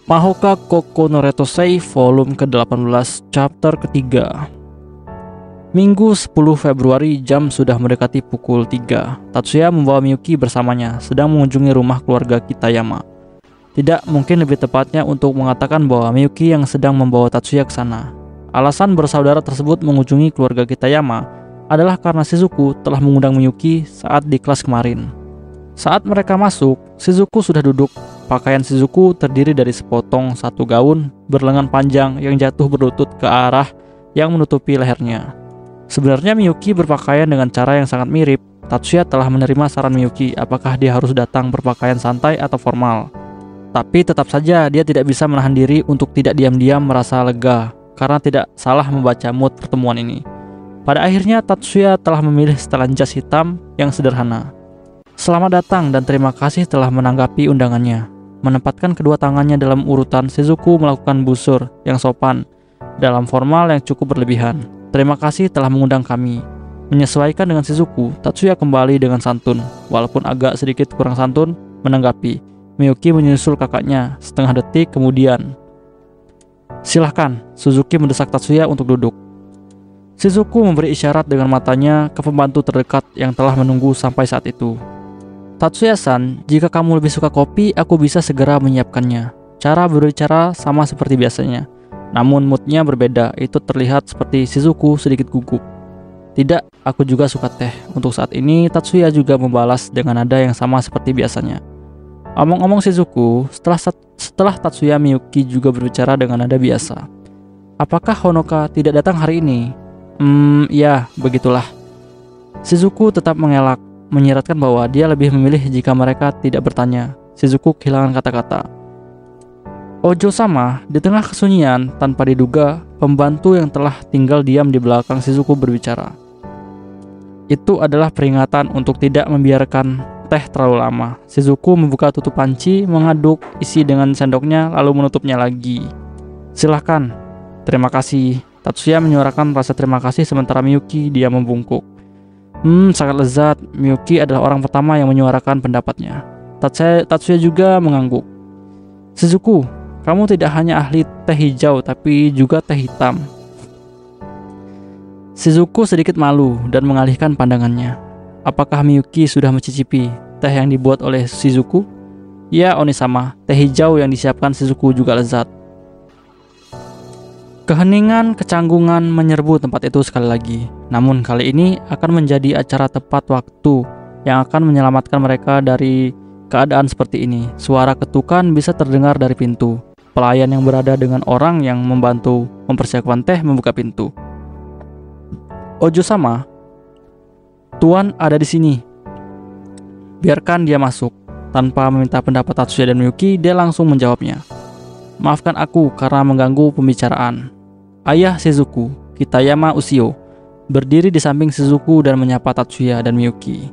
Mahoka Koko no Retosei volume ke-18 chapter ketiga. Minggu 10 Februari, jam sudah mendekati pukul 3. Tatsuya membawa Miyuki bersamanya sedang mengunjungi rumah keluarga Kitayama. Tidak mungkin lebih tepatnya untuk mengatakan bahwa Miyuki yang sedang membawa Tatsuya ke sana. Alasan bersaudara tersebut mengunjungi keluarga Kitayama adalah karena Shizuku telah mengundang Miyuki saat di kelas kemarin. Saat mereka masuk, Shizuku sudah duduk. Pakaian Shizuku terdiri dari sepotong satu gaun berlengan panjang yang jatuh berlutut ke arah yang menutupi lehernya. Sebenarnya Miyuki berpakaian dengan cara yang sangat mirip. Tatsuya telah menerima saran Miyuki apakah dia harus datang berpakaian santai atau formal. Tapi tetap saja dia tidak bisa menahan diri untuk tidak diam-diam merasa lega karena tidak salah membaca mood pertemuan ini. Pada akhirnya Tatsuya telah memilih setelan jas hitam yang sederhana. Selamat datang dan terima kasih telah menanggapi undangannya. Menempatkan kedua tangannya dalam urutan, Shizuku melakukan busur yang sopan dalam formal yang cukup berlebihan. Terima kasih telah mengundang kami. Menyesuaikan dengan Shizuku, Tatsuya kembali dengan santun. Walaupun agak sedikit kurang santun, menanggapi. Miyuki menyusul kakaknya setengah detik kemudian. Silahkan, Suzuki mendesak Tatsuya untuk duduk. Shizuku memberi isyarat dengan matanya ke pembantu terdekat yang telah menunggu sampai saat itu. Tatsuya-san, jika kamu lebih suka kopi, aku bisa segera menyiapkannya. Cara berbicara sama seperti biasanya. Namun moodnya berbeda, itu terlihat seperti Shizuku sedikit gugup. Tidak, aku juga suka teh. Untuk saat ini, Tatsuya juga membalas dengan nada yang sama seperti biasanya. Omong-omong Shizuku, setelah Tatsuya, Miyuki juga berbicara dengan nada biasa. Apakah Honoka tidak datang hari ini? Ya, begitulah. Shizuku tetap mengelak, menyiratkan bahwa dia lebih memilih jika mereka tidak bertanya. Shizuku kehilangan kata-kata. Ojo-sama, di tengah kesunyian, tanpa diduga, pembantu yang telah tinggal diam di belakang Shizuku berbicara. Itu adalah peringatan untuk tidak membiarkan teh terlalu lama. Shizuku membuka tutup panci, mengaduk isi dengan sendoknya, lalu menutupnya lagi. Silahkan. Terima kasih. Tatsuya menyuarakan rasa terima kasih sementara Miyuki dia membungkuk. Sangat lezat. Miyuki adalah orang pertama yang menyuarakan pendapatnya. Tatsuya juga mengangguk. Shizuku, kamu tidak hanya ahli teh hijau, tapi juga teh hitam. Shizuku sedikit malu dan mengalihkan pandangannya. Apakah Miyuki sudah mencicipi teh yang dibuat oleh Shizuku? Ya, Oni-sama, teh hijau yang disiapkan Shizuku juga lezat. Keheningan, kecanggungan menyerbu tempat itu sekali lagi. Namun kali ini akan menjadi acara tepat waktu yang akan menyelamatkan mereka dari keadaan seperti ini. Suara ketukan bisa terdengar dari pintu. Pelayan yang berada dengan orang yang membantu mempersiapkan teh membuka pintu. Ojo-sama, Tuan ada di sini. Biarkan dia masuk. Tanpa meminta pendapat Tatsuya dan Miyuki, dia langsung menjawabnya. Maafkan aku karena mengganggu pembicaraan. Ayah Shizuku, Kitayama Ushio, berdiri di samping Shizuku dan menyapa Tatsuya dan Miyuki.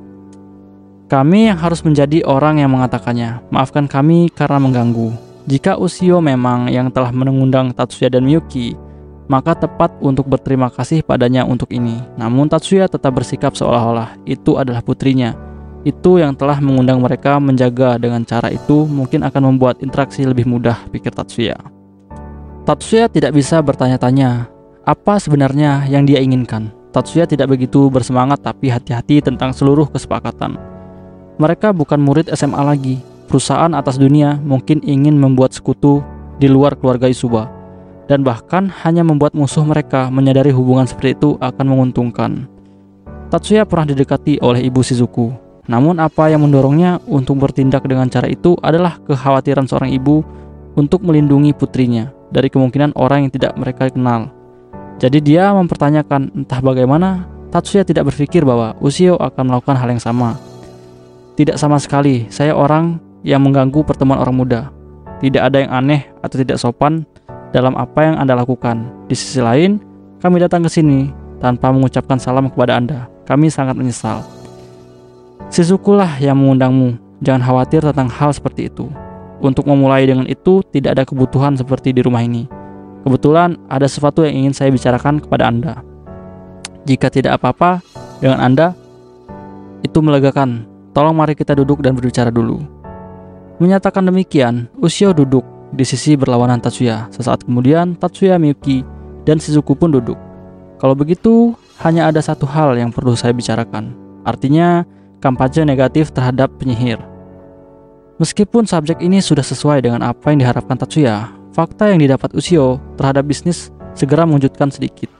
Kami yang harus menjadi orang yang mengatakannya. Maafkan kami karena mengganggu. Jika Ushio memang yang telah mengundang Tatsuya dan Miyuki, maka tepat untuk berterima kasih padanya untuk ini. Namun Tatsuya tetap bersikap seolah-olah itu adalah putrinya. Itu yang telah mengundang mereka menjaga dengan cara itu mungkin akan membuat interaksi lebih mudah, pikir Tatsuya. Tatsuya tidak bisa bertanya-tanya apa sebenarnya yang dia inginkan. Tatsuya tidak begitu bersemangat tapi hati-hati tentang seluruh kesepakatan. Mereka bukan murid SMA lagi. Perusahaan atas dunia mungkin ingin membuat sekutu di luar keluarga Isuba. Dan bahkan hanya membuat musuh mereka menyadari hubungan seperti itu akan menguntungkan. Tatsuya pernah didekati oleh ibu Shizuku. Namun apa yang mendorongnya untuk bertindak dengan cara itu adalah kekhawatiran seorang ibu untuk melindungi putrinya dari kemungkinan orang yang tidak mereka kenal. Jadi dia mempertanyakan entah bagaimana Tatsuya tidak berpikir bahwa Ushio akan melakukan hal yang sama. Tidak sama sekali, saya orang yang mengganggu pertemuan orang muda. Tidak ada yang aneh atau tidak sopan dalam apa yang Anda lakukan. Di sisi lain, kami datang ke sini tanpa mengucapkan salam kepada Anda. Kami sangat menyesal. Shizuku lah yang mengundangmu. Jangan khawatir tentang hal seperti itu. Untuk memulai dengan itu, tidak ada kebutuhan seperti di rumah ini. Kebetulan ada sesuatu yang ingin saya bicarakan kepada Anda. Jika tidak apa-apa dengan Anda, itu melegakan. Tolong mari kita duduk dan berbicara dulu. Menyatakan demikian, Ushio duduk. di sisi berlawanan Tatsuya. Sesaat kemudian, Tatsuya, Miyuki, dan Shizuku pun duduk. Kalau begitu, hanya ada satu hal yang perlu saya bicarakan. Artinya, kampanye negatif terhadap penyihir. Meskipun subjek ini sudah sesuai dengan apa yang diharapkan Tatsuya, fakta yang didapat Ushio terhadap bisnis segera mengejutkan sedikit.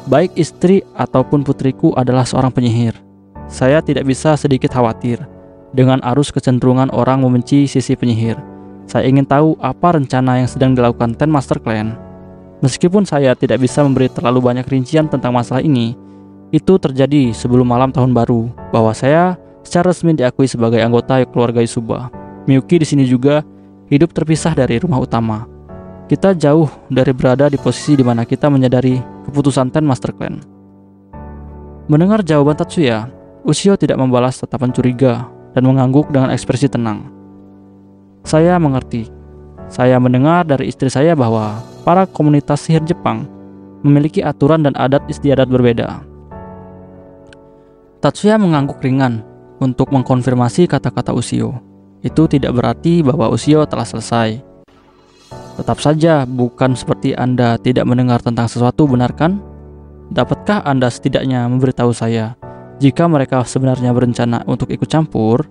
Baik istri ataupun putriku adalah seorang penyihir. Saya tidak bisa sedikit khawatir dengan arus kecenderungan orang membenci sisi penyihir. Saya ingin tahu apa rencana yang sedang dilakukan Ten Master Clan. Meskipun saya tidak bisa memberi terlalu banyak rincian tentang masalah ini, itu terjadi sebelum malam tahun baru, bahwa saya secara resmi diakui sebagai anggota keluarga Yusuba. Miyuki di sini juga hidup terpisah dari rumah utama. Kita jauh dari berada di posisi di mana kita menyadari keputusan Ten Master Clan. Mendengar jawaban Tatsuya, Ushio tidak membalas tatapan curiga dan mengangguk dengan ekspresi tenang. Saya mengerti. Saya mendengar dari istri saya bahwa para komunitas sihir Jepang memiliki aturan dan adat istiadat berbeda. Tatsuya mengangguk ringan untuk mengkonfirmasi kata-kata Ushio. Itu tidak berarti bahwa Ushio telah selesai. Tetap saja, bukan seperti Anda tidak mendengar tentang sesuatu, benar kan? Dapatkah Anda setidaknya memberitahu saya jika mereka sebenarnya berencana untuk ikut campur?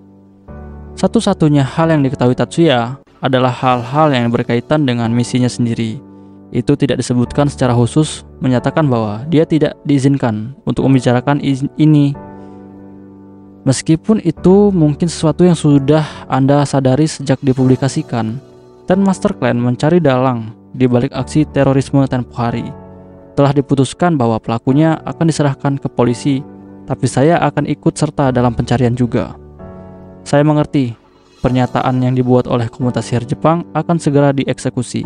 Satu-satunya hal yang diketahui Tatsuya adalah hal-hal yang berkaitan dengan misinya sendiri. Itu tidak disebutkan secara khusus, menyatakan bahwa dia tidak diizinkan untuk membicarakan ini. Meskipun itu mungkin sesuatu yang sudah Anda sadari sejak dipublikasikan, Ten Master Clan mencari dalang di balik aksi terorisme tempo hari. Telah diputuskan bahwa pelakunya akan diserahkan ke polisi, tapi saya akan ikut serta dalam pencarian juga. Saya mengerti, pernyataan yang dibuat oleh komunitas sihir Jepang akan segera dieksekusi.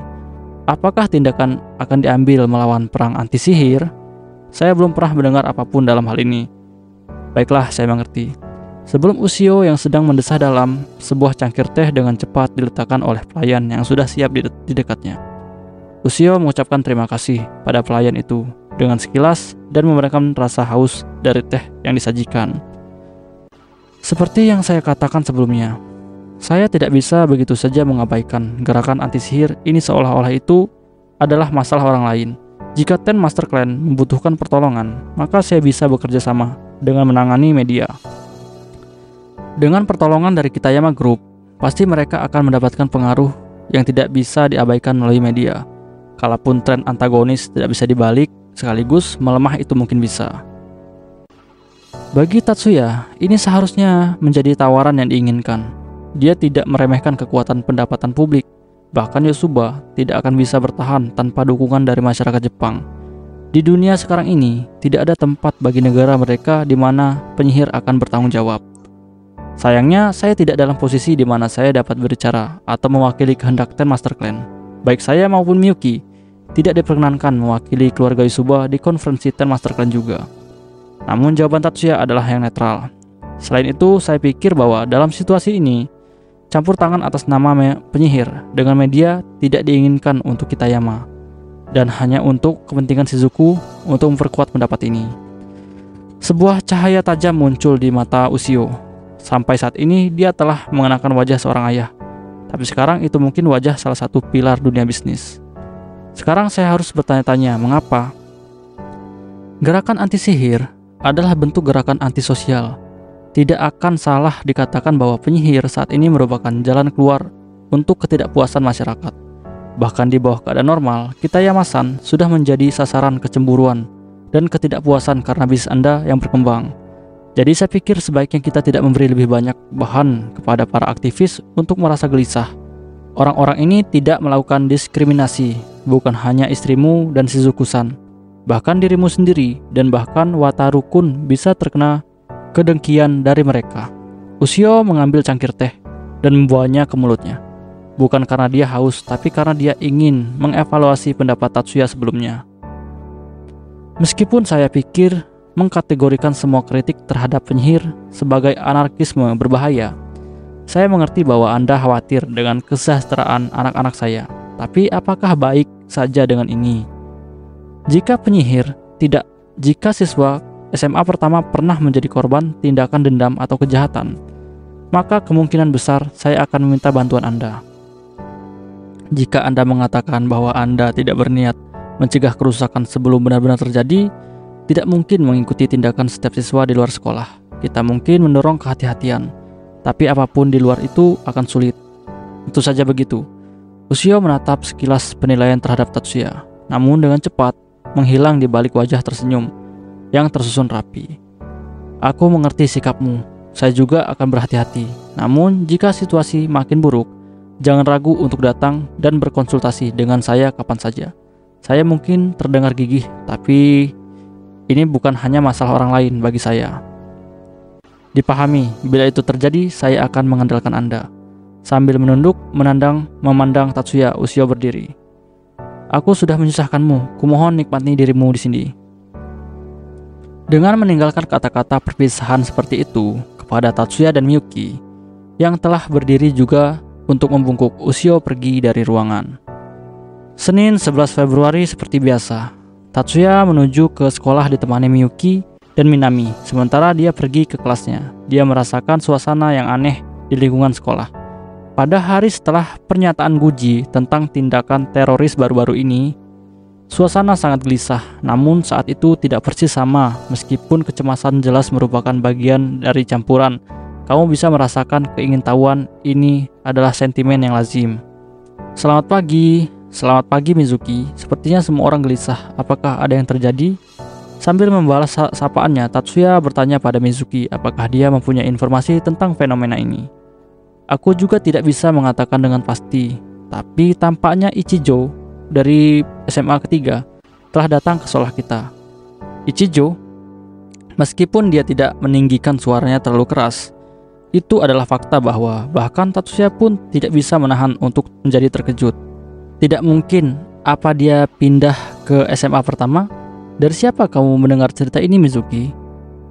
Apakah tindakan akan diambil melawan perang anti-sihir? Saya belum pernah mendengar apapun dalam hal ini. Baiklah, saya mengerti. Sebelum Ushio yang sedang mendesah dalam, sebuah cangkir teh dengan cepat diletakkan oleh pelayan yang sudah siap di dekatnya. Ushio mengucapkan terima kasih pada pelayan itu dengan sekilas dan memberikan rasa haus dari teh yang disajikan. Seperti yang saya katakan sebelumnya, saya tidak bisa begitu saja mengabaikan gerakan anti-sihir ini seolah-olah itu adalah masalah orang lain. Jika Ten Master Clan membutuhkan pertolongan, maka saya bisa bekerja sama dengan menangani media. Dengan pertolongan dari Kitayama Group, pasti mereka akan mendapatkan pengaruh yang tidak bisa diabaikan melalui media. Kalaupun tren antagonis tidak bisa dibalik, sekaligus melemah itu mungkin bisa. Bagi Tatsuya, ini seharusnya menjadi tawaran yang diinginkan. Dia tidak meremehkan kekuatan pendapatan publik. Bahkan Yusuba tidak akan bisa bertahan tanpa dukungan dari masyarakat Jepang. Di dunia sekarang ini, tidak ada tempat bagi negara mereka di mana penyihir akan bertanggung jawab. Sayangnya, saya tidak dalam posisi di mana saya dapat berbicara atau mewakili kehendak Ten Master Clan. Baik saya maupun Miyuki tidak diperkenankan mewakili keluarga Yusuba di konferensi Ten Master Clan juga. Namun jawaban Tatsuya adalah yang netral. Selain itu, saya pikir bahwa dalam situasi ini, campur tangan atas nama penyihir dengan media tidak diinginkan untuk Kitayama, dan hanya untuk kepentingan Shizuku untuk memperkuat pendapat ini. Sebuah cahaya tajam muncul di mata Ushio. Sampai saat ini dia telah mengenakan wajah seorang ayah, tapi sekarang itu mungkin wajah salah satu pilar dunia bisnis. Sekarang saya harus bertanya-tanya mengapa. Gerakan anti-sihir adalah bentuk gerakan antisosial. Tidak akan salah dikatakan bahwa penyihir saat ini merupakan jalan keluar untuk ketidakpuasan masyarakat. Bahkan di bawah keadaan normal, Kitayama-san sudah menjadi sasaran kecemburuan dan ketidakpuasan karena bisnis Anda yang berkembang. Jadi saya pikir sebaiknya kita tidak memberi lebih banyak bahan kepada para aktivis untuk merasa gelisah. Orang-orang ini tidak melakukan diskriminasi, bukan hanya istrimu dan Shizuku-san. Bahkan dirimu sendiri dan bahkan Wataru-kun bisa terkena kedengkian dari mereka. Ushio mengambil cangkir teh dan membawanya ke mulutnya. Bukan karena dia haus, tapi karena dia ingin mengevaluasi pendapat Tatsuya sebelumnya. Meskipun saya pikir mengkategorikan semua kritik terhadap penyihir sebagai anarkisme berbahaya, saya mengerti bahwa Anda khawatir dengan kesejahteraan anak-anak saya. Tapi apakah baik saja dengan ini? Jika siswa SMA pertama pernah menjadi korban tindakan dendam atau kejahatan, maka kemungkinan besar saya akan meminta bantuan Anda. Jika Anda mengatakan bahwa Anda tidak berniat mencegah kerusakan sebelum benar-benar terjadi, tidak mungkin mengikuti tindakan setiap siswa di luar sekolah. Kita mungkin mendorong kehati-hatian, tapi apapun di luar itu akan sulit. Tentu saja begitu. Ushio menatap sekilas penilaian terhadap Tatsuya, namun dengan cepat menghilang di balik wajah tersenyum yang tersusun rapi. Aku mengerti sikapmu. Saya juga akan berhati-hati. Namun jika situasi makin buruk, jangan ragu untuk datang dan berkonsultasi dengan saya kapan saja. Saya mungkin terdengar gigih, tapi ini bukan hanya masalah orang lain bagi saya. Dipahami, bila itu terjadi, saya akan mengandalkan Anda. Sambil menunduk, memandang Tatsuya, Ushio berdiri. Aku sudah menyusahkanmu, kumohon nikmati dirimu di sini. Dengan meninggalkan kata-kata perpisahan seperti itu kepada Tatsuya dan Miyuki, yang telah berdiri juga untuk membungkuk, Ushio pergi dari ruangan. Senin 11 Februari seperti biasa, Tatsuya menuju ke sekolah ditemani Miyuki dan Minami, sementara dia pergi ke kelasnya. Dia merasakan suasana yang aneh di lingkungan sekolah. Pada hari setelah pernyataan Guji tentang tindakan teroris baru-baru ini, suasana sangat gelisah, namun saat itu tidak persis sama, meskipun kecemasan jelas merupakan bagian dari campuran. Kamu bisa merasakan keingintahuan ini adalah sentimen yang lazim. Selamat pagi Mizuki. Sepertinya semua orang gelisah. Apakah ada yang terjadi? Sambil membalas sapaannya, Tatsuya bertanya pada Mizuki apakah dia mempunyai informasi tentang fenomena ini. Aku juga tidak bisa mengatakan dengan pasti, tapi tampaknya Ichijo dari SMA ketiga telah datang ke sekolah kita. Ichijo, meskipun dia tidak meninggikan suaranya terlalu keras, itu adalah fakta bahwa bahkan Tatsuya pun tidak bisa menahan untuk menjadi terkejut. Tidak mungkin, apa dia pindah ke SMA pertama? Dari siapa kamu mendengar cerita ini, Mizuki?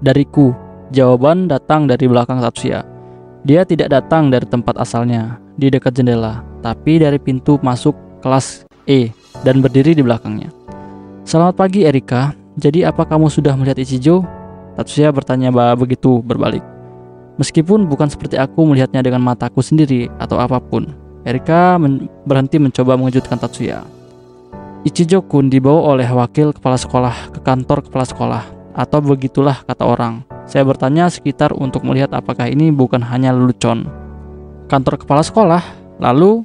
Dariku, jawaban datang dari belakang Tatsuya. Dia tidak datang dari tempat asalnya, di dekat jendela, tapi dari pintu masuk kelas E dan berdiri di belakangnya. Selamat pagi Erika, jadi apa kamu sudah melihat Ichijo? Tatsuya bertanya begitu berbalik. Meskipun bukan seperti aku melihatnya dengan mataku sendiri atau apapun, Erika berhenti mencoba mengejutkan Tatsuya. Ichijo-kun dibawa oleh wakil kepala sekolah ke kantor kepala sekolah, atau begitulah kata orang. Saya bertanya sekitar untuk melihat apakah ini bukan hanya lelucon. Kantor kepala sekolah, lalu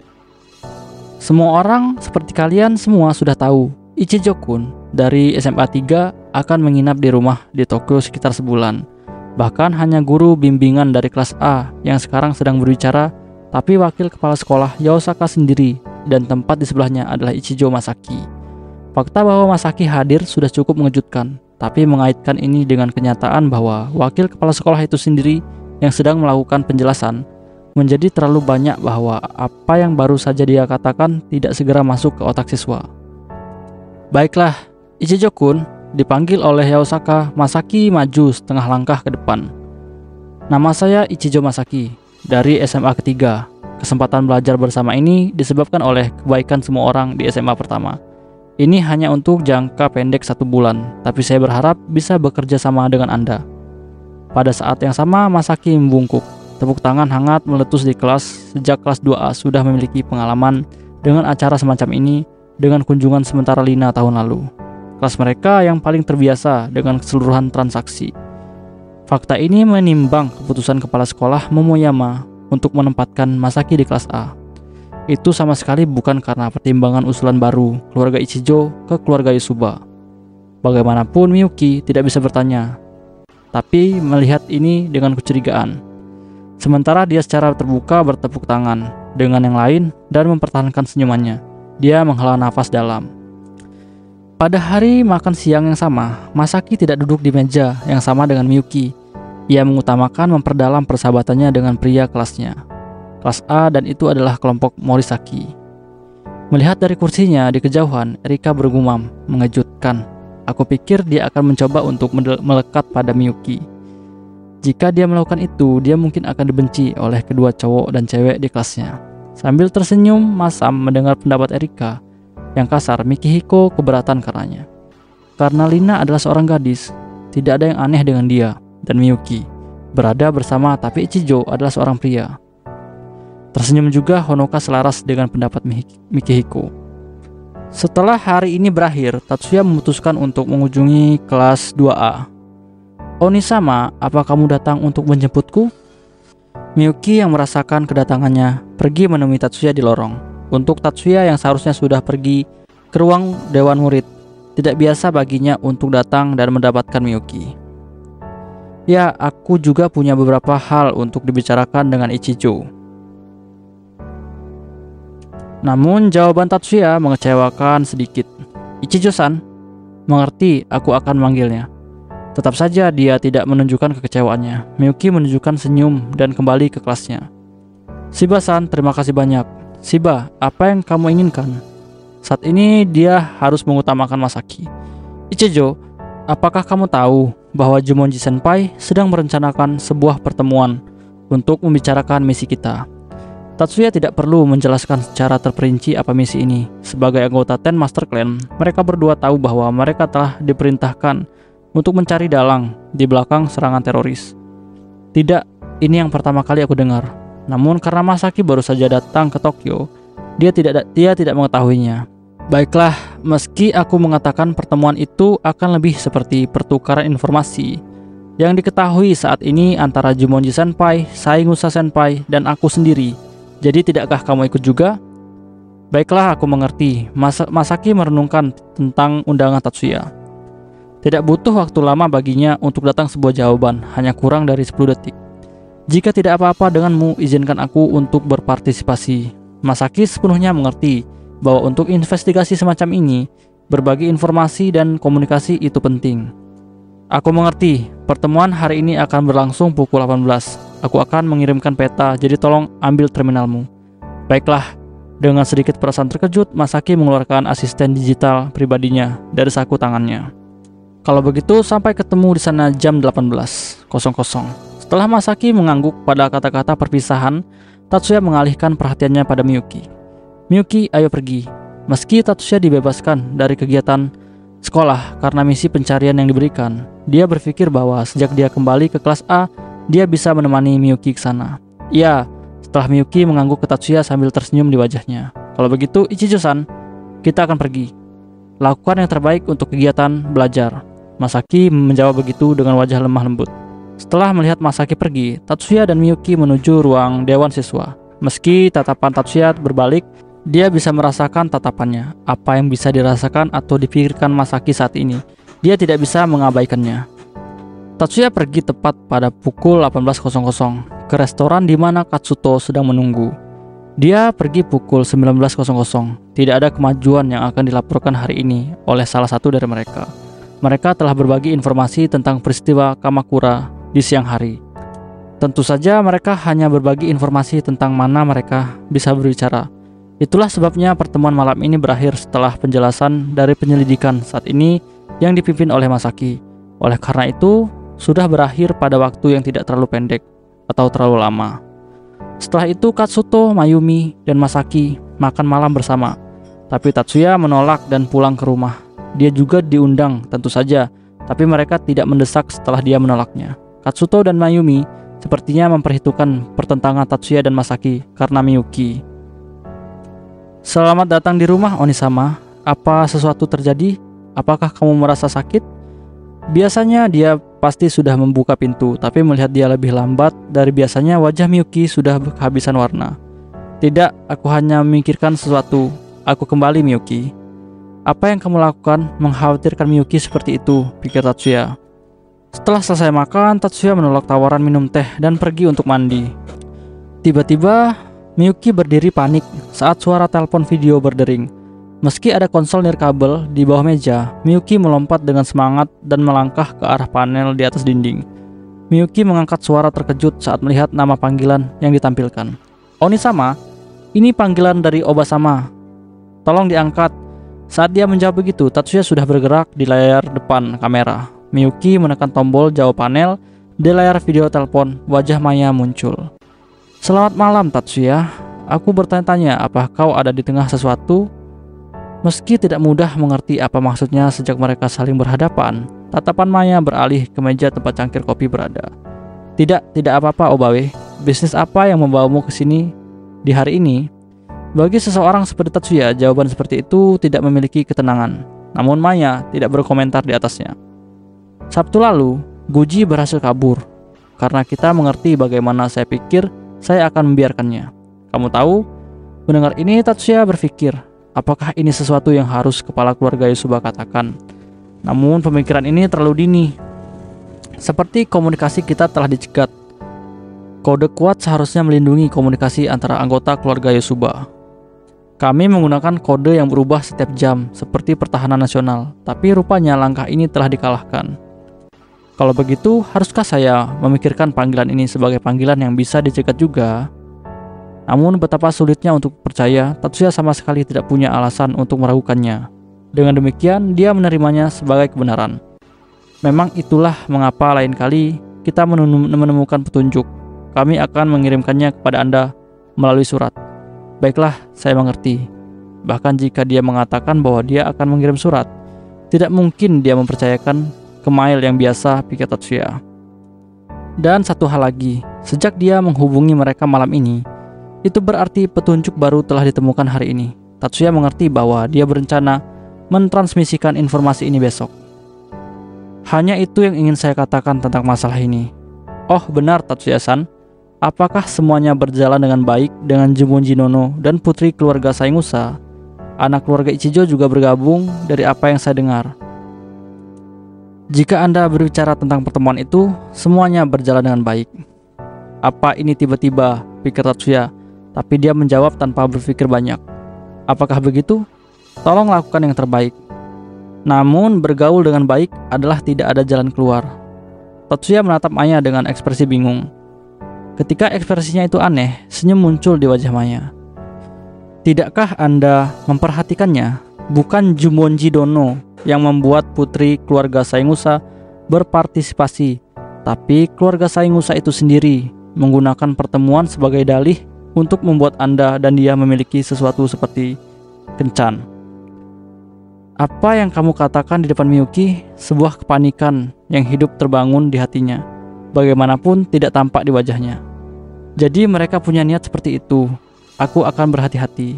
semua orang seperti kalian semua sudah tahu, Ichijo-kun dari SMA 3 akan menginap di rumah di Tokyo sekitar sebulan. Bahkan hanya guru bimbingan dari kelas A yang sekarang sedang berbicara, tapi wakil kepala sekolah Yaosaka sendiri dan tempat di sebelahnya adalah Ichijo Masaki. Fakta bahwa Masaki hadir sudah cukup mengejutkan, tapi mengaitkan ini dengan kenyataan bahwa wakil kepala sekolah itu sendiri yang sedang melakukan penjelasan menjadi terlalu banyak bahwa apa yang baru saja dia katakan tidak segera masuk ke otak siswa. Baiklah, Ichijo-kun, dipanggil oleh Yaosaka. Masaki maju setengah langkah ke depan. Nama saya Ichijo Masaki, dari SMA ketiga. Kesempatan belajar bersama ini disebabkan oleh kebaikan semua orang di SMA pertama. Ini hanya untuk jangka pendek 1 bulan, tapi saya berharap bisa bekerja sama dengan Anda. Pada saat yang sama, Masaki membungkuk. Tepuk tangan hangat meletus di kelas. Sejak kelas 2A sudah memiliki pengalaman dengan acara semacam ini dengan kunjungan sementara Lina tahun lalu. Kelas mereka yang paling terbiasa dengan keseluruhan transaksi. Fakta ini menimbang keputusan kepala sekolah Momoyama untuk menempatkan Masaki di kelas A. Itu sama sekali bukan karena pertimbangan usulan baru keluarga Ichijo ke keluarga Yusuba. Bagaimanapun Miyuki tidak bisa bertanya, tapi melihat ini dengan kecurigaan. Sementara dia secara terbuka bertepuk tangan dengan yang lain dan mempertahankan senyumannya. Dia menghela nafas dalam. Pada hari makan siang yang sama, Masaki tidak duduk di meja yang sama dengan Miyuki. Ia mengutamakan memperdalam persahabatannya dengan pria kelasnya. Kelas A, dan itu adalah kelompok Morisaki. Melihat dari kursinya di kejauhan, Erika bergumam, mengejutkan. Aku pikir dia akan mencoba untuk melekat pada Miyuki. Jika dia melakukan itu, dia mungkin akan dibenci oleh kedua cowok dan cewek di kelasnya. Sambil tersenyum masam mendengar pendapat Erika yang kasar, Mikihiko keberatan karenanya. Karena Lina adalah seorang gadis, tidak ada yang aneh dengan dia dan Miyuki berada bersama, tapi Ichijo adalah seorang pria. Tersenyum juga Honoka selaras dengan pendapat Mikihiko. Setelah hari ini berakhir, Tatsuya memutuskan untuk mengunjungi kelas 2A. Onisama, apa kamu datang untuk menjemputku? Miyuki yang merasakan kedatangannya pergi menemui Tatsuya di lorong. Untuk Tatsuya yang seharusnya sudah pergi ke ruang Dewan Murid, tidak biasa baginya untuk datang dan mendapatkan Miyuki. Ya, aku juga punya beberapa hal untuk dibicarakan dengan Ichijo. Namun jawaban Tatsuya mengecewakan sedikit. Ichijo-san, mengerti aku akan memanggilnya. Tetap saja dia tidak menunjukkan kekecewaannya. Miyuki menunjukkan senyum dan kembali ke kelasnya. Shiba-san, terima kasih banyak. Shiba, apa yang kamu inginkan? Saat ini dia harus mengutamakan Masaki. Ichijo, apakah kamu tahu bahwa Jumonji Senpai sedang merencanakan sebuah pertemuan untuk membicarakan misi kita? Tatsuya tidak perlu menjelaskan secara terperinci apa misi ini. Sebagai anggota Ten Master Clan, mereka berdua tahu bahwa mereka telah diperintahkan untuk mencari dalang di belakang serangan teroris. Tidak, ini yang pertama kali aku dengar. Namun karena Masaki baru saja datang ke Tokyo, dia tidak mengetahuinya. Baiklah, meski aku mengatakan pertemuan itu akan lebih seperti pertukaran informasi yang diketahui saat ini antara Jumonji Senpai, Saigusa Senpai, dan aku sendiri. Jadi tidakkah kamu ikut juga? Baiklah, aku mengerti. Masaki merenungkan tentang undangan Tatsuya. Tidak butuh waktu lama baginya untuk datang sebuah jawaban, hanya kurang dari 10 detik. Jika tidak apa-apa denganmu, izinkan aku untuk berpartisipasi. Masaki sepenuhnya mengerti bahwa untuk investigasi semacam ini, berbagi informasi dan komunikasi itu penting. Aku mengerti, pertemuan hari ini akan berlangsung pukul 18. Aku akan mengirimkan peta, jadi tolong ambil terminalmu. Baiklah, dengan sedikit perasaan terkejut, Masaki mengeluarkan asisten digital pribadinya dari saku tangannya. Kalau begitu, sampai ketemu di sana jam 18.00. Setelah Masaki mengangguk pada kata-kata perpisahan, Tatsuya mengalihkan perhatiannya pada Miyuki. Miyuki, ayo pergi. Meski Tatsuya dibebaskan dari kegiatan sekolah karena misi pencarian yang diberikan, dia berpikir bahwa sejak dia kembali ke kelas A, dia bisa menemani Miyuki ke sana. Ya, setelah Miyuki mengangguk ke Tatsuya sambil tersenyum di wajahnya. Kalau begitu, Ichijo-san, kita akan pergi. Lakukan yang terbaik untuk kegiatan belajar. Masaki menjawab begitu dengan wajah lemah lembut. Setelah melihat Masaki pergi, Tatsuya dan Miyuki menuju ruang Dewan Siswa. Meski tatapan Tatsuya berbalik, dia bisa merasakan tatapannya. Apa yang bisa dirasakan atau dipikirkan Masaki saat ini, dia tidak bisa mengabaikannya. Tatsuya pergi tepat pada pukul 18.00 ke restoran di mana Katsuto sedang menunggu. Dia pergi pukul 19.00. Tidak ada kemajuan yang akan dilaporkan hari ini oleh salah satu dari mereka. Mereka telah berbagi informasi tentang peristiwa Kamakura di siang hari. Tentu saja mereka hanya berbagi informasi tentang mana mereka bisa berbicara. Itulah sebabnya pertemuan malam ini berakhir setelah penjelasan dari penyelidikan saat ini yang dipimpin oleh Masaki. Oleh karena itu, sudah berakhir pada waktu yang tidak terlalu pendek atau terlalu lama. Setelah itu Katsuto, Mayumi, dan Masaki makan malam bersama. Tapi Tatsuya menolak dan pulang ke rumah. Dia juga diundang tentu saja, tapi mereka tidak mendesak setelah dia menolaknya. Katsuto dan Mayumi sepertinya memperhitungkan pertentangan Tatsuya dan Masaki karena Miyuki. Selamat datang di rumah, Onisama. Apa sesuatu terjadi? Apakah kamu merasa sakit? Biasanya dia pasti sudah membuka pintu, tapi melihat dia lebih lambat dari biasanya, wajah Miyuki sudah kehabisan warna. Tidak, aku hanya memikirkan sesuatu. Aku kembali, Miyuki. Apa yang kamu lakukan mengkhawatirkan Miyuki seperti itu, pikir Tatsuya. Setelah selesai makan, Tatsuya menolak tawaran minum teh dan pergi untuk mandi. Tiba-tiba, Miyuki berdiri panik saat suara telepon video berdering. Meski ada konsol nirkabel di bawah meja, Miyuki melompat dengan semangat dan melangkah ke arah panel di atas dinding. Miyuki mengangkat suara terkejut saat melihat nama panggilan yang ditampilkan. Onisama, ini panggilan dari Obasama. Tolong diangkat. Saat dia menjawab begitu, Tatsuya sudah bergerak di layar depan kamera. Miyuki menekan tombol jawab panel. Di layar video telepon, wajah Maya muncul. Selamat malam, Tatsuya. Aku bertanya-tanya, apa kau ada di tengah sesuatu? Meski tidak mudah mengerti apa maksudnya sejak mereka saling berhadapan, tatapan Maya beralih ke meja tempat cangkir kopi berada. Tidak apa-apa, Obawe. Bisnis apa yang membawamu ke sini? Di hari ini, bagi seseorang seperti Tatsuya, jawaban seperti itu tidak memiliki ketenangan. Namun Maya tidak berkomentar di atasnya. Sabtu lalu, Guji berhasil kabur. Karena kita mengerti bagaimana saya pikir, saya akan membiarkannya. Kamu tahu, mendengar ini Tatsuya berpikir, apakah ini sesuatu yang harus kepala keluarga Yusuba katakan? Namun pemikiran ini terlalu dini. Seperti komunikasi kita telah dicegat. Kode kuat seharusnya melindungi komunikasi antara anggota keluarga Yusuba. Kami menggunakan kode yang berubah setiap jam, seperti pertahanan nasional, tapi rupanya langkah ini telah dikalahkan. Kalau begitu, haruskah saya memikirkan panggilan ini sebagai panggilan yang bisa dicegat juga? Namun betapa sulitnya untuk percaya, Tatsuya sama sekali tidak punya alasan untuk meragukannya. Dengan demikian, dia menerimanya sebagai kebenaran. Memang itulah mengapa lain kali kita menemukan petunjuk. Kami akan mengirimkannya kepada Anda melalui surat. Baiklah, saya mengerti. Bahkan jika dia mengatakan bahwa dia akan mengirim surat, tidak mungkin dia mempercayakan ke mail yang biasa, pikir Tatsuya. Dan satu hal lagi, sejak dia menghubungi mereka malam ini, itu berarti petunjuk baru telah ditemukan hari ini. Tatsuya mengerti bahwa dia berencana mentransmisikan informasi ini besok. Hanya itu yang ingin saya katakan tentang masalah ini. Oh benar Tatsuya-san, apakah semuanya berjalan dengan baik dengan Jumonji Nono dan putri keluarga Saingusa? Anak keluarga Ichijo juga bergabung dari apa yang saya dengar. Jika Anda berbicara tentang pertemuan itu, semuanya berjalan dengan baik. Apa ini tiba-tiba, pikir Tatsuya, tapi dia menjawab tanpa berpikir banyak. Apakah begitu? Tolong lakukan yang terbaik. Namun bergaul dengan baik adalah tidak ada jalan keluar. Tatsuya menatap Maya dengan ekspresi bingung. Ketika ekspresinya itu aneh, senyum muncul di wajah Maya. Tidakkah Anda memperhatikannya? Bukan Jumonji Dono yang membuat putri keluarga Saingusa berpartisipasi, tapi keluarga Saingusa itu sendiri menggunakan pertemuan sebagai dalih untuk membuat Anda dan dia memiliki sesuatu seperti kencan. Apa yang kamu katakan di depan Miyuki, sebuah kepanikan yang hidup terbangun di hatinya, bagaimanapun tidak tampak di wajahnya. Jadi mereka punya niat seperti itu. Aku akan berhati-hati.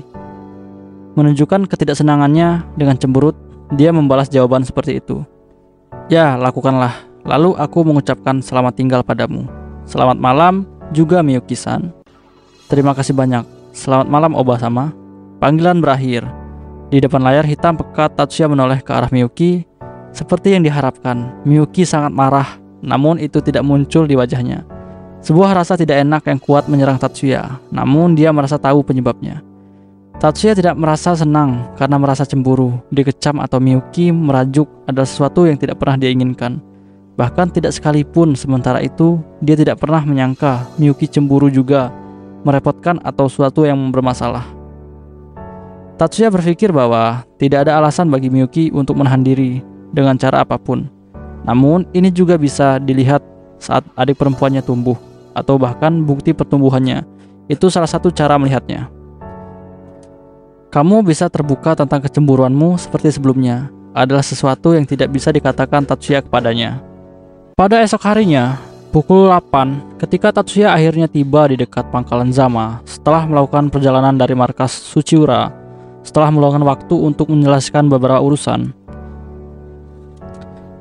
Menunjukkan ketidaksenangannya dengan cemberut, dia membalas jawaban seperti itu. Ya, lakukanlah. Lalu aku mengucapkan selamat tinggal padamu. Selamat malam juga Miyuki-san. Terima kasih banyak. Selamat malam Oba-sama. Panggilan berakhir. Di depan layar hitam pekat, Tatsuya menoleh ke arah Miyuki. Seperti yang diharapkan, Miyuki sangat marah, namun itu tidak muncul di wajahnya. Sebuah rasa tidak enak yang kuat menyerang Tatsuya, namun dia merasa tahu penyebabnya. Tatsuya tidak merasa senang karena merasa cemburu, dikecam atau Miyuki merajuk adalah sesuatu yang tidak pernah dia inginkan. Bahkan tidak sekalipun sementara itu, dia tidak pernah menyangka Miyuki cemburu juga, merepotkan atau sesuatu yang bermasalah. Tatsuya berpikir bahwa tidak ada alasan bagi Miyuki untuk menahan diri dengan cara apapun. Namun ini juga bisa dilihat saat adik perempuannya tumbuh, atau bahkan bukti pertumbuhannya. Itu salah satu cara melihatnya. Kamu bisa terbuka tentang kecemburuanmu seperti sebelumnya, adalah sesuatu yang tidak bisa dikatakan Tatsuya kepadanya. Pada esok harinya, pukul 8, ketika Tatsuya akhirnya tiba di dekat pangkalan Zama setelah melakukan perjalanan dari markas Suchiura, setelah meluangkan waktu untuk menjelaskan beberapa urusan.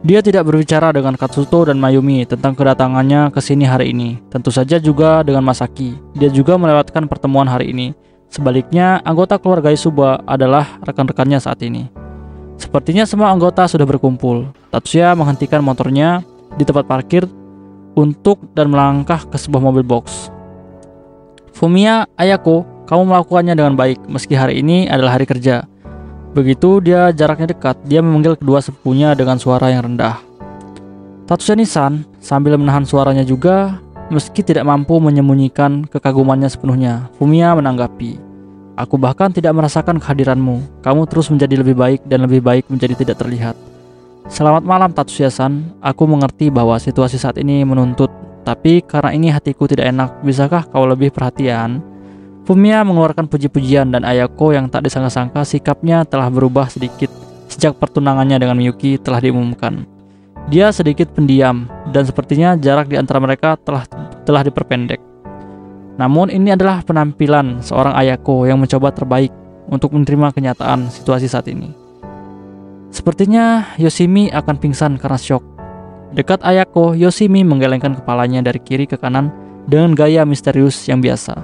Dia tidak berbicara dengan Katsuto dan Mayumi tentang kedatangannya ke sini hari ini. Tentu saja juga dengan Masaki. Dia juga melewatkan pertemuan hari ini. Sebaliknya, anggota keluarga Yusuba adalah rekan-rekannya saat ini. Sepertinya semua anggota sudah berkumpul. Tatsuya menghentikan motornya di tempat parkir dan melangkah ke sebuah mobil box. Fumiya, Ayako, kamu melakukannya dengan baik meski hari ini adalah hari kerja. Begitu dia jaraknya dekat, dia memanggil kedua sepupunya dengan suara yang rendah. Tatsuya-san sambil menahan suaranya juga, meski tidak mampu menyembunyikan kekagumannya sepenuhnya. Fumiya menanggapi, aku bahkan tidak merasakan kehadiranmu. Kamu terus menjadi lebih baik dan lebih baik menjadi tidak terlihat. Selamat malam Tatsuya-san, aku mengerti bahwa situasi saat ini menuntut, tapi karena ini hatiku tidak enak, bisakah kau lebih perhatian? Fumiya mengeluarkan puji-pujian dan Ayako yang tak disangka-sangka sikapnya telah berubah sedikit sejak pertunangannya dengan Miyuki telah diumumkan. Dia sedikit pendiam dan sepertinya jarak di antara mereka telah diperpendek. Namun ini adalah penampilan seorang Ayako yang mencoba terbaik untuk menerima kenyataan situasi saat ini. Sepertinya Yoshimi akan pingsan karena syok. Dekat Ayako, Yoshimi menggelengkan kepalanya dari kiri ke kanan dengan gaya misterius yang biasa.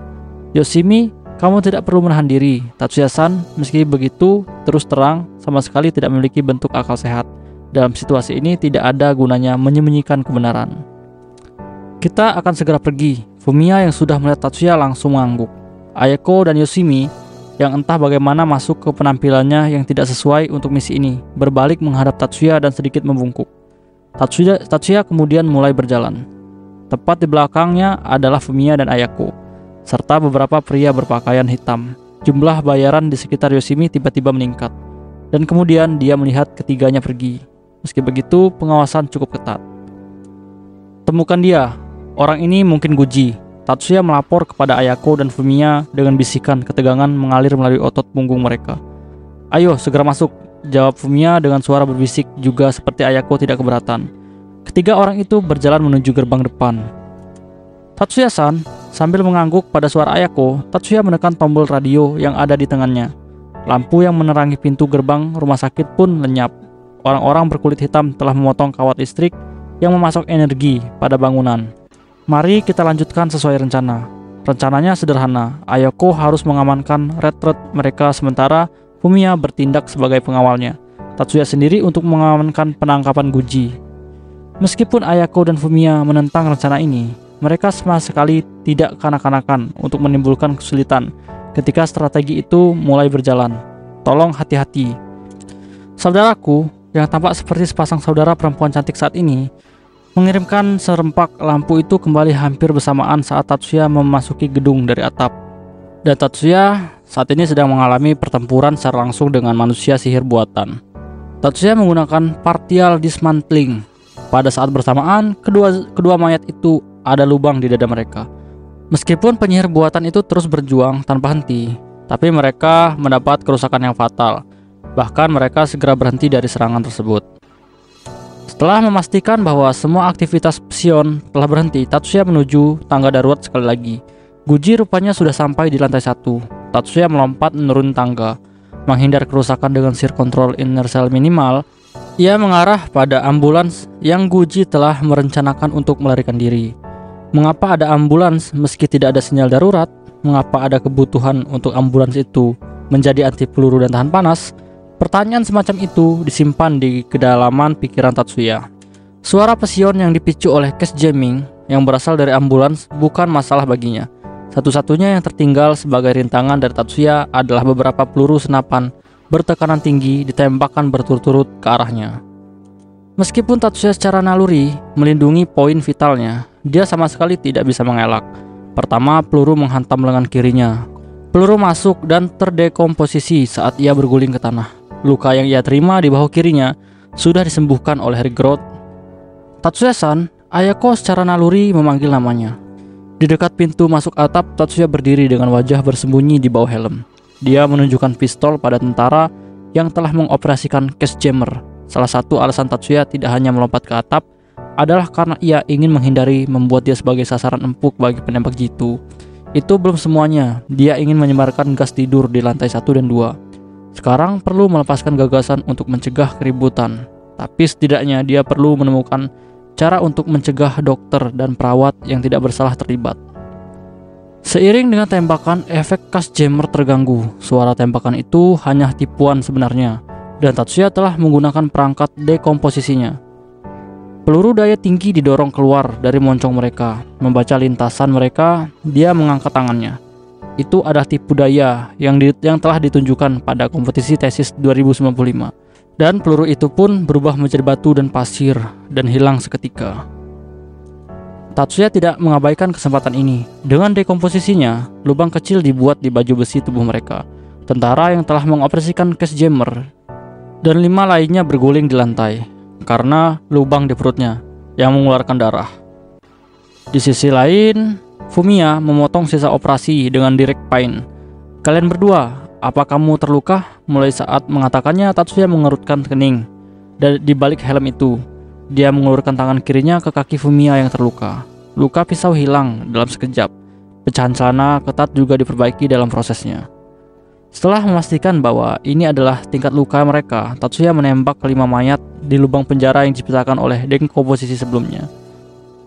"Yoshimi, kamu tidak perlu menahan diri, Tatsuya-san. Meski begitu, terus terang, sama sekali tidak memiliki bentuk akal sehat. Dalam situasi ini tidak ada gunanya menyembunyikan kebenaran. Kita akan segera pergi." Fumiya yang sudah melihat Tatsuya langsung mengangguk. Ayako dan Yoshimi yang entah bagaimana masuk ke penampilannya yang tidak sesuai untuk misi ini, berbalik menghadap Tatsuya dan sedikit membungkuk. Tatsuya kemudian mulai berjalan. Tepat di belakangnya adalah Fumiya dan Ayako, serta beberapa pria berpakaian hitam. Jumlah bayaran di sekitar Yoshimi tiba-tiba meningkat, dan kemudian dia melihat ketiganya pergi. Meski begitu, pengawasan cukup ketat. "Temukan dia. Orang ini mungkin Guji." Tatsuya melapor kepada Ayako dan Fumiya dengan bisikan ketegangan mengalir melalui otot punggung mereka. "Ayo, segera masuk," jawab Fumiya dengan suara berbisik juga seperti Ayako tidak keberatan. Ketiga orang itu berjalan menuju gerbang depan. "Tatsuya-san," sambil mengangguk pada suara Ayako, Tatsuya menekan tombol radio yang ada di tangannya. Lampu yang menerangi pintu gerbang rumah sakit pun lenyap. Orang-orang berkulit hitam telah memotong kawat listrik yang memasok energi pada bangunan. "Mari kita lanjutkan sesuai rencana." Rencananya sederhana. Ayako harus mengamankan retret mereka sementara Fumiya bertindak sebagai pengawalnya. Tatsuya sendiri untuk mengamankan penangkapan Guji. Meskipun Ayako dan Fumiya menentang rencana ini, mereka sama sekali tidak kanak-kanakan untuk menimbulkan kesulitan ketika strategi itu mulai berjalan. "Tolong hati-hati. Saudaraku," yang tampak seperti sepasang saudara perempuan cantik saat ini, mengirimkan serempak lampu itu kembali hampir bersamaan saat Tatsuya memasuki gedung dari atap. Dan Tatsuya saat ini sedang mengalami pertempuran secara langsung dengan manusia sihir buatan. Tatsuya menggunakan partial dismantling. Pada saat bersamaan, kedua mayat itu ada lubang di dada mereka. Meskipun penyihir buatan itu terus berjuang tanpa henti, tapi mereka mendapat kerusakan yang fatal. Bahkan mereka segera berhenti dari serangan tersebut. Setelah memastikan bahwa semua aktivitas Psion telah berhenti, Tatsuya menuju tangga darurat sekali lagi. Guji rupanya sudah sampai di lantai 1. Tatsuya melompat menurun tangga. Menghindar kerusakan dengan sear control inertial minimal, ia mengarah pada ambulans yang Guji telah merencanakan untuk melarikan diri. Mengapa ada ambulans meski tidak ada sinyal darurat? Mengapa ada kebutuhan untuk ambulans itu menjadi anti peluru dan tahan panas? Pertanyaan semacam itu disimpan di kedalaman pikiran Tatsuya. Suara Psion yang dipicu oleh case jamming yang berasal dari ambulans bukan masalah baginya. Satu-satunya yang tertinggal sebagai rintangan dari Tatsuya adalah beberapa peluru senapan bertekanan tinggi ditembakkan berturut-turut ke arahnya. Meskipun Tatsuya secara naluri melindungi poin vitalnya, dia sama sekali tidak bisa mengelak. Pertama, peluru menghantam lengan kirinya. Peluru masuk dan terdekomposisi saat ia berguling ke tanah. Luka yang ia terima di bahu kirinya sudah disembuhkan oleh Rigrot. "Tatsuya-san," Ayako secara naluri memanggil namanya. Di dekat pintu masuk atap, Tatsuya berdiri dengan wajah bersembunyi di bawah helm. Dia menunjukkan pistol pada tentara yang telah mengoperasikan case jammer. Salah satu alasan Tatsuya tidak hanya melompat ke atap adalah karena ia ingin menghindari membuat dia sebagai sasaran empuk bagi penembak jitu. Itu belum semuanya. Dia ingin menyebarkan gas tidur di lantai 1 dan 2. Sekarang perlu melepaskan gagasan untuk mencegah keributan. Tapi setidaknya dia perlu menemukan cara untuk mencegah dokter dan perawat yang tidak bersalah terlibat. Seiring dengan tembakan, efek gas jammer terganggu. Suara tembakan itu hanya tipuan sebenarnya, dan Tatsuya telah menggunakan perangkat dekomposisinya. Peluru daya tinggi didorong keluar dari moncong mereka. Membaca lintasan mereka, dia mengangkat tangannya. Itu adalah tipu daya yang telah ditunjukkan pada kompetisi tesis 2095. Dan peluru itu pun berubah menjadi batu dan pasir dan hilang seketika. Tatsuya tidak mengabaikan kesempatan ini. Dengan dekomposisinya, lubang kecil dibuat di baju besi tubuh mereka. Tentara yang telah mengoperasikan case jammer dan 5 lainnya berguling di lantai karena lubang di perutnya yang mengeluarkan darah. Di sisi lain, Fumiya memotong sisa operasi dengan direct pain. "Kalian berdua, apa kamu terluka?" Mulai saat mengatakannya, Tatsuya mengerutkan kening. Dan di balik helm itu, dia mengulurkan tangan kirinya ke kaki Fumiya yang terluka. Luka pisau hilang dalam sekejap. Pecahan celana ketat juga diperbaiki dalam prosesnya. Setelah memastikan bahwa ini adalah tingkat luka mereka, Tatsuya menembak 5 mayat di lubang penjara yang diciptakan oleh dekomposisi sebelumnya.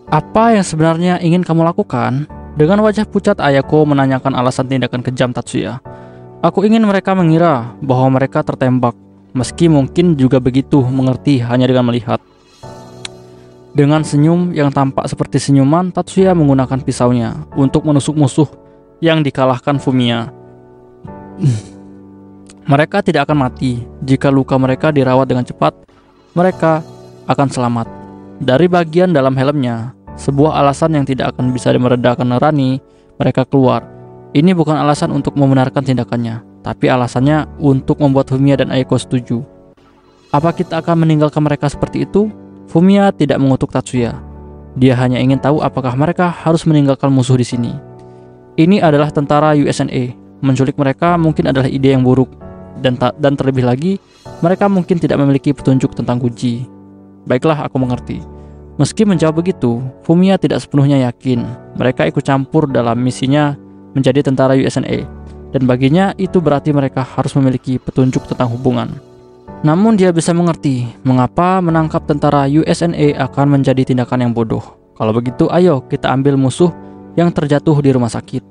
Apa yang sebenarnya ingin kamu lakukan? Dengan wajah pucat, Ayako menanyakan alasan tindakan kejam Tatsuya. Aku ingin mereka mengira bahwa mereka tertembak, meski mungkin juga begitu mengerti hanya dengan melihat. Dengan senyum yang tampak seperti senyuman, Tatsuya menggunakan pisaunya untuk menusuk musuh yang dikalahkan Fumiya. Mereka tidak akan mati. Jika luka mereka dirawat dengan cepat, mereka akan selamat. Dari bagian dalam helmnya, sebuah alasan yang tidak akan bisa meredakan nurani mereka keluar. Ini bukan alasan untuk membenarkan tindakannya, tapi alasannya untuk membuat Fumiya dan Ayako setuju. Apa kita akan meninggalkan mereka seperti itu? Fumiya tidak mengutuk Tatsuya. Dia hanya ingin tahu apakah mereka harus meninggalkan musuh di sini. Ini adalah tentara USNA. Menculik mereka mungkin adalah ide yang buruk, dan terlebih lagi, mereka mungkin tidak memiliki petunjuk tentang Guji. Baiklah, aku mengerti. Meski menjawab begitu, Fumiya tidak sepenuhnya yakin mereka ikut campur dalam misinya menjadi tentara USNA, dan baginya itu berarti mereka harus memiliki petunjuk tentang hubungan. Namun dia bisa mengerti mengapa menangkap tentara USNA akan menjadi tindakan yang bodoh. Kalau begitu, ayo kita ambil musuh yang terjatuh di rumah sakit.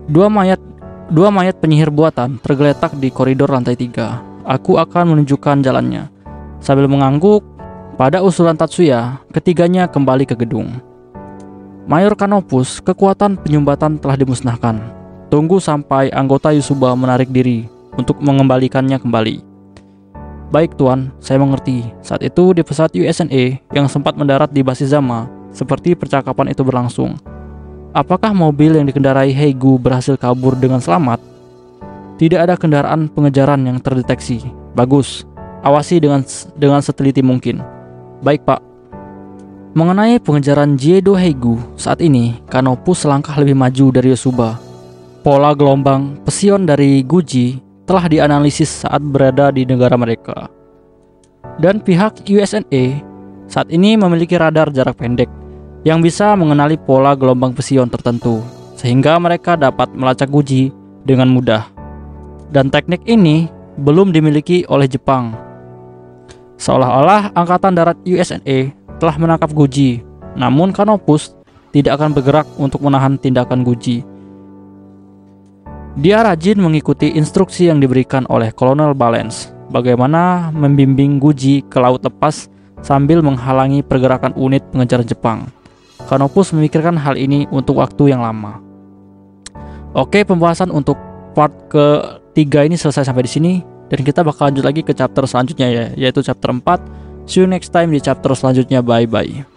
Dua mayat penyihir buatan tergeletak di koridor lantai 3. Aku akan menunjukkan jalannya. Sambil mengangguk pada usulan Tatsuya, ketiganya kembali ke gedung. Mayor Kanopus, kekuatan penyumbatan telah dimusnahkan. Tunggu sampai anggota Yusuba menarik diri untuk mengembalikannya kembali. Baik tuan, saya mengerti. Saat itu di pesawat USNA yang sempat mendarat di Basizama, seperti percakapan itu berlangsung. Apakah mobil yang dikendarai Heigu berhasil kabur dengan selamat? Tidak ada kendaraan pengejaran yang terdeteksi. Bagus, awasi dengan seteliti mungkin. Baik pak. Mengenai pengejaran Jiedo Heigu, saat ini Kanopus selangkah lebih maju dari Yosuba. Pola gelombang pesion dari Guji telah dianalisis saat berada di negara mereka. Dan pihak USNA saat ini memiliki radar jarak pendek yang bisa mengenali pola gelombang pesion tertentu, sehingga mereka dapat melacak Guji dengan mudah. Dan teknik ini belum dimiliki oleh Jepang. Seolah-olah Angkatan Darat USNA telah menangkap Guji, namun Kanopus tidak akan bergerak untuk menahan tindakan Guji. Dia rajin mengikuti instruksi yang diberikan oleh Kolonel Balance, bagaimana membimbing Guji ke laut lepas sambil menghalangi pergerakan unit pengejar Jepang. Kanopus memikirkan hal ini untuk waktu yang lama. Oke, pembahasan untuk part ketiga ini selesai sampai di sini, dan kita bakal lanjut lagi ke chapter selanjutnya ya, yaitu chapter 4. See you next time di chapter selanjutnya. Bye bye.